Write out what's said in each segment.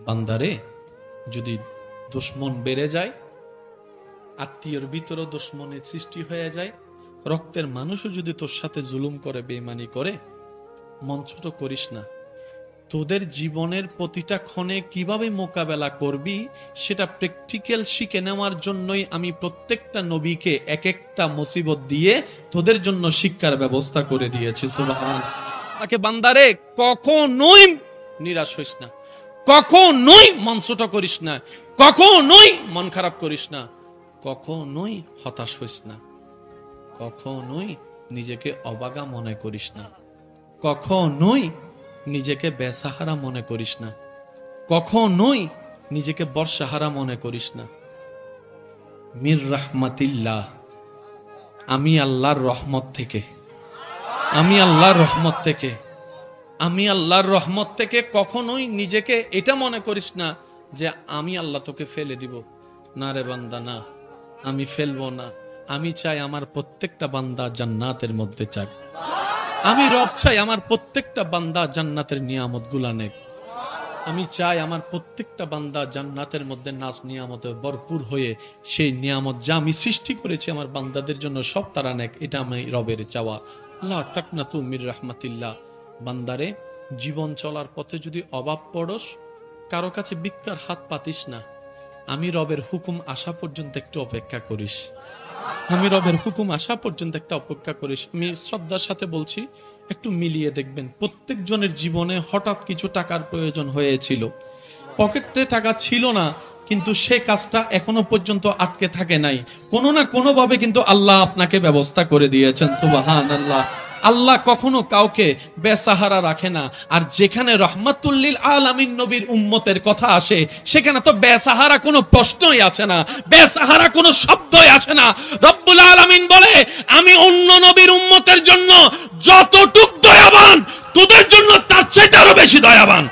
বান্দারে, যদি দুশ্মন বেড়ে যায়, আত্মীয়ের ভিতরেও দুশ্মনের সৃষ্টি হয়ে যায়, রক্তের মানুষও যদি তোর সাথে জুলুম করে, বেঈমানি করে, মন ছোট করিস না। তোদের জীবনের প্রতিটা ক্ষণে কিভাবে মোকাবেলা করবি সেটা প্র্যাকটিক্যাল শিখে নেওয়ার জন্যই আমি প্রত্যেকটা নবীকে এক একটা মুসিবত দিয়ে তোদের জন্য শিক্ষার ব্যবস্থা করে দিয়েছি। সুবহানাল্লাহ। তাকে বান্দারে, কখনোই নিরাশ হইস না, কখনোই মন ছোট করিস না, কখনোই মন খারাপ করিস না, কখনোই হতাশ হইস না, কখনোই নিজেকে অবাগা মনে করিস না, কখনোই নিজেকে বেসাহারা মনে করিস না, কখনোই নিজেকে বর্ষাহারা মনে করিস না। মির রাহমাতিল্লাহ, আমি আল্লাহর রহমত থেকে, আমি আল্লাহর রহমত থেকে, আমি আল্লাহর রহমত থেকে কখনোই নিজেকে এটা মনে করিস না যে আমি আল্লাহ তোকে ফেলে দিব। না রে বান্দা, না, আমি ফেলবো না। আমি চাই আমার প্রত্যেকটা বান্দা জান্নাতের মধ্যে যাক। আমি রব চাই আমার প্রত্যেকটা বান্দা জান্নাতের নিয়ামত গুলা নেক। আমি চাই আমার প্রত্যেকটা বান্দা জান্নাতের মধ্যে নাজ নিয়ামতে ভরপুর হয়ে সেই নিয়ামত যা আমি সৃষ্টি করেছি আমার বান্দাদের জন্য সব তারা নেক। এটা আমি রবের চাওয়া। লা তাকনাতু মির রাহমাতিল্লাহ। বান্দারে, জীবন চলার পথে যদি অভাব পড়স, কারো কাছে ভিক্ষার হাত পাতিস না। আমি রবের হুকুম আসা পর্যন্ত একটু অপেক্ষা করিস। আমি রবের হুকুম আসা পর্যন্ত একটা অপেক্ষা করিস। আমি শ্রদ্ধার সাথে বলছি, একটু মিলিয়ে দেখবেন, প্রত্যেক জনের জীবনে হঠাৎ কিছু টাকার প্রয়োজন হয়েছিল, পকেটে টাকা ছিল না, কিন্তু সে কাজটা এখনো পর্যন্ত আটকে থাকে নাই। কোনো না কোনো ভাবে কিন্তু আল্লাহ আপনাকে ব্যবস্থা করে দিয়েছেন। সুবহানাল্লাহ। আল্লাহ কখনো কাউকে বেসাহারা রাখে না। আর যেখানে রহমাতুল্লিল আলামিন নবীর উম্মতের কথা আসে, সেখানে তো বেসাহারা কোনো প্রশ্নই আছে না, বেসাহারা কোনো শব্দই আসে না। রব্বুল আলামিন বলে, আমি অন্য নবীর উম্মতের জন্য যতটুক দয়াবান, তোদের জন্য তার চেয়ে আরো বেশি দয়াবান।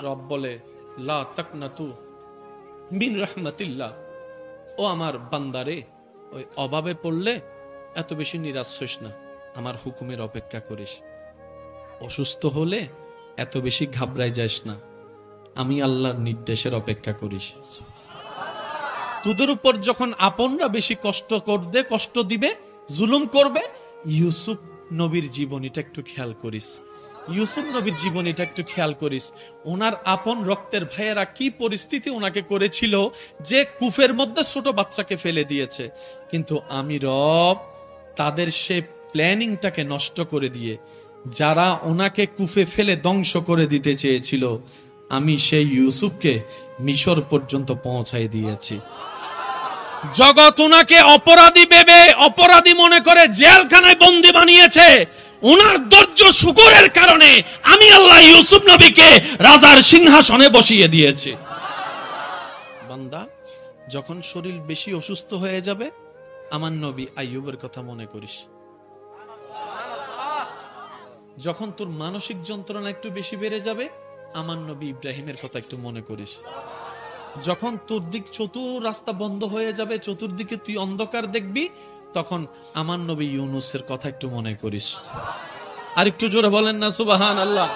রব বলে, লা তাকনাতু মিন রাহমাতিল্লাহ। ও আমার বান্দারে, ওই অভাবে পড়লে এত বেশি নিরাশ হইস না, আমার হুকুমের অপেক্ষা করিস। অসুস্থ হলে এত বেশি ঘাবড়াই যাস না, আমি আল্লাহর নির্দেশের অপেক্ষা করিস। তোদের উপর যখন আপনরা বেশি কষ্ট করবে, কষ্ট দিবে, জুলুম করবে, ইউসুফ নবীর জীবনীটা একটু খেয়াল করিস। ইউসুফ নবীর জীবনীটা একটু খেয়াল করিস। ওনার আপন রক্তের ভাইয়েরা কি পরিস্থিতি ওনাকে করেছিল যে কুফের মধ্যে ছোট বাচ্চাকে ফেলে দিয়েছে, কিন্তু আমি রব তাদের সে প্ল্যানিংটাকে নষ্ট করে দিয়ে, যারা ওনাকে কুফে ফেলে ধ্বংস করে দিতে চেয়েছিল, আমি সেই ইউসুফকে মিশর পর্যন্ত পৌঁছাই দিয়েছি। জগৎ ওনাকে অপরাধী ভেবে, অপরাধী মনে করে জেলখানায় বন্দী বানিয়েছে। ওনার ধৈর্য শুকরের কারণে আমি আল্লাহ ইউসুফ নবীকে রাজার সিংহাসনে বসিয়ে দিয়েছি। বান্দা, যখন শরীর বেশি অসুস্থ হয়ে যাবে, আমার নবী আইয়ুবের কথা মনে করিস। যখন তোর মানসিক যন্ত্রণা একটু বেশি বেড়ে যাবে, আমার নবী ইব্রাহিমের কথা একটু মনে করিস। যখন তোর দিক চতুর রাস্তা বন্ধ হয়ে যাবে, চতুর্দিকে তুই অন্ধকার দেখবি, তখন আমার নবী ইউনুসের কথা একটু মনে করিস। আর একটু জোরে বলেন না সুবহানাল্লাহ।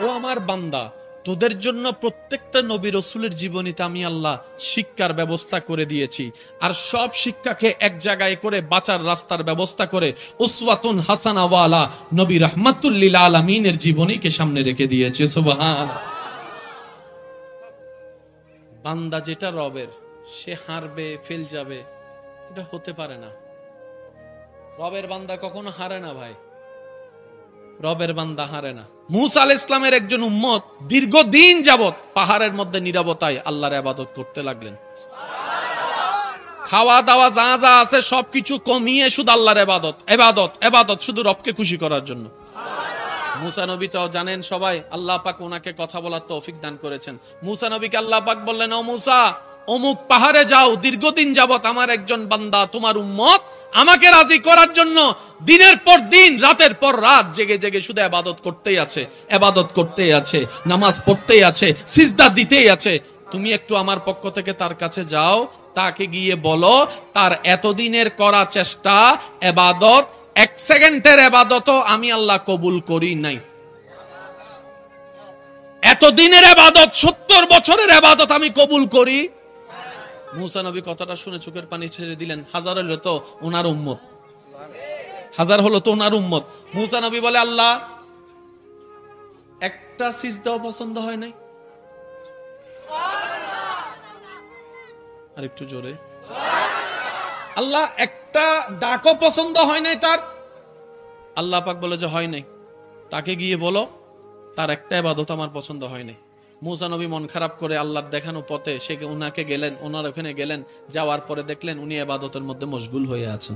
ও আমার বান্দা, তোদের জন্য প্রত্যেকটা নবী রাসূলের জীবনীতে আমি আল্লাহ শিক্ষার ব্যবস্থা করে দিয়েছি। আর সব শিক্ষাকে এক জায়গায় করে বাঁচার রাস্তার ব্যবস্থা করে উসওয়াতুন হাসানা ওয়ালা নবী রাহমাতুল লিল আলামিনের জীবনীকে সামনে রেখে দিয়েছে। সুবহানাল্লাহ। বান্দা যেটা রবের, সে হারবে, ফেল যাবে, এটা হতে পারে না। রবের বান্দা কখনো হারে না ভাই, রবের বান্দা হারে না। মূসা আলাইহিস সালামের একজন উম্মত দীর্ঘদিন যাবত পাহাড়ের মধ্যে নীরবতায় আল্লাহর ইবাদত করতে লাগলেন। খাওয়া দাওয়া যা যা আছে সবকিছু কমিয়ে শুধু আল্লাহর ইবাদত, ইবাদত, ইবাদত, শুধু রবকে খুশি করার জন্য। মূসা নবী তো জানেন সবাই, আল্লাহ পাক ওনাকে কথা বলার তৌফিক দান করেছেন। মূসা নবীকে আল্লাহ পাক বললেন, ও মূসা, অমুক পাহাড়ে যাও, দীর্ঘদিন যাবত আমার একজন বান্দা তোমার উম্মত আমাকে রাজি করার জন্য দিনের পর দিন, রাতের পর রাত জেগে জেগে শুধু ইবাদত করতেই আছে, ইবাদত করতেই আছে, নামাজ পড়তেই আছে, সিজদা দিতেই আছে। তুমি একটু আমার পক্ষ থেকে তার কাছে যাও, তাকে গিয়ে বলো তার এতদিনের করা চেষ্টা, ইবাদত, এক সেকেন্ডের ইবাদতও আমি আল্লাহ কবুল করি নাই। এতদিনের ইবাদত 70 বছরের ইবাদত আমি কবুল করি? মুসা নবী কথাটা শুনে চোখের পানি ছেড়ে দিলেন। হাজার হলো তো ওনার উম্মত, হাজার হলো তো ওনার উম্মত। মুসা নবী বলে, আল্লাহ একটা সিজদাও পছন্দ হয় নাই। আর একটু জোরে, আল্লাহ একটা ডাকও পছন্দ হয় নাই তার? আল্লাহ পাক বলে যে হয় নাই, তাকে গিয়ে বলো তার একটা ইবাদত আমার পছন্দ হয় নাই। মুসা নবী মন খারাপ করে আল্লাহর দেখানো পথে সে উনাকে গেলেন, ওনার ওখানে গেলেন। যাওয়ার পরে দেখলেন উনি ইবাদতের মধ্যে মশগুল হয়ে আছেন।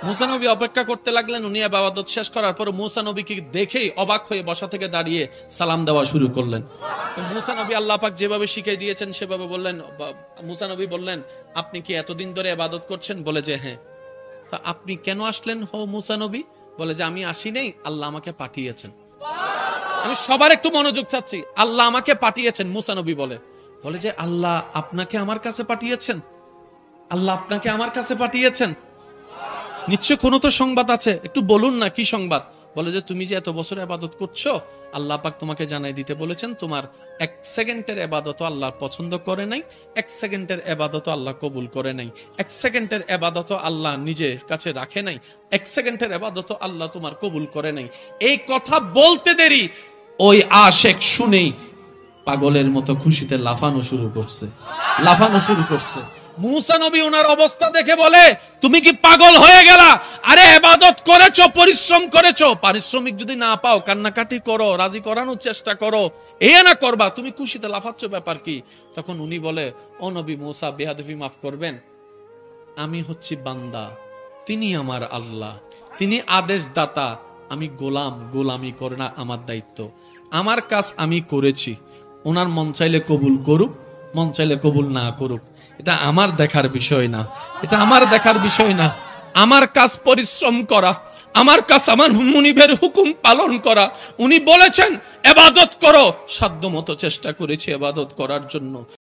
মুসা নবী অপেক্ষা করতে লাগলেন। উনি ইবাদত শেষ করার পর মুসা নবীকে দেখেই অবাক হয়ে বসা থেকে দাঁড়িয়ে সালাম দেওয়া শুরু করলেন। মুসা নবী আল্লাহ পাক যেভাবে শিখিয়ে দিয়েছেন সেভাবে বললেন। মুসা নবী বললেন, আপনি কি এতদিন ধরে ইবাদত করছেন? বলে যে হ্যাঁ। তা আপনি কেন আসলেন হো মুসা নবী? বলে যে আমি আসি নাই, আল্লাহ আমাকে পাঠিয়েছেন। আমি সবার একটু মনোযোগ চাচ্ছি। আল্লাহ আমাকে পাঠিয়েছেন, মুসা নবী বলে যে আল্লাহ আপনাকে আমার কাছে পাঠিয়েছেন? আল্লাহ আপনাকে আমার কাছে পাঠিয়েছেন? নিশ্চয় কোনো তো সংবাদ আছে, একটু বলুন না কি সংবাদ? বলে যে তুমি যে এত বছর ইবাদত করছো, আল্লাহ পাক তোমাকে জানাই দিতে বলেছেন তোমার 1 সেকেন্ডের ইবাদত আল্লাহ পছন্দ করে নাই, 1 সেকেন্ডের ইবাদত আল্লাহ কবুল করে নাই, 1 সেকেন্ডের ইবাদত আল্লাহ নিজের কাছে রাখে নাই, 1 সেকেন্ডের ইবাদত আল্লাহ তোমার কবুল করে নাই। এই কথা বলতে দেরি ওই আশেক শুনেই পাগলের মতো খুশিতে লাফানো শুরু করছে। মুসা নবী ওনার অবস্থা দেখে বলে, তুমি কি পাগল হয়ে গেলা? আরে ইবাদত করেছো, পরিশ্রম করেছো, পারিশ্রমিক যদি না পাও কান্নাকাটি করো, রাজি করানোর চেষ্টা করো, এ না করবা, তুমি খুশিতে লাফাচ্ছ, ব্যাপার কি? তখন উনি বলে, ও নবী মুসা, বেয়াদবি মাফ করবেন, আমি হচ্ছি বান্দা, তিনি আমার আল্লাহ, তিনি আদেশ দাতা, আমি গোলাম, গোলামি করে না আমার দায়িত্ব, আমার কাজ আমি করেছি, ওনার মন চাইলে কবুল করুক, মন চাইলে কবুল না করুক, এটা আমার দেখার বিষয় না, এটা আমার দেখার বিষয় না। আমার কাজ পরিশ্রম করা, আমার কাজ আমার মুনিবের হুকুম পালন করা। উনি বলেছেন ইবাদত করো, সাধ্যমতো চেষ্টা করেছি ইবাদত করার জন্য।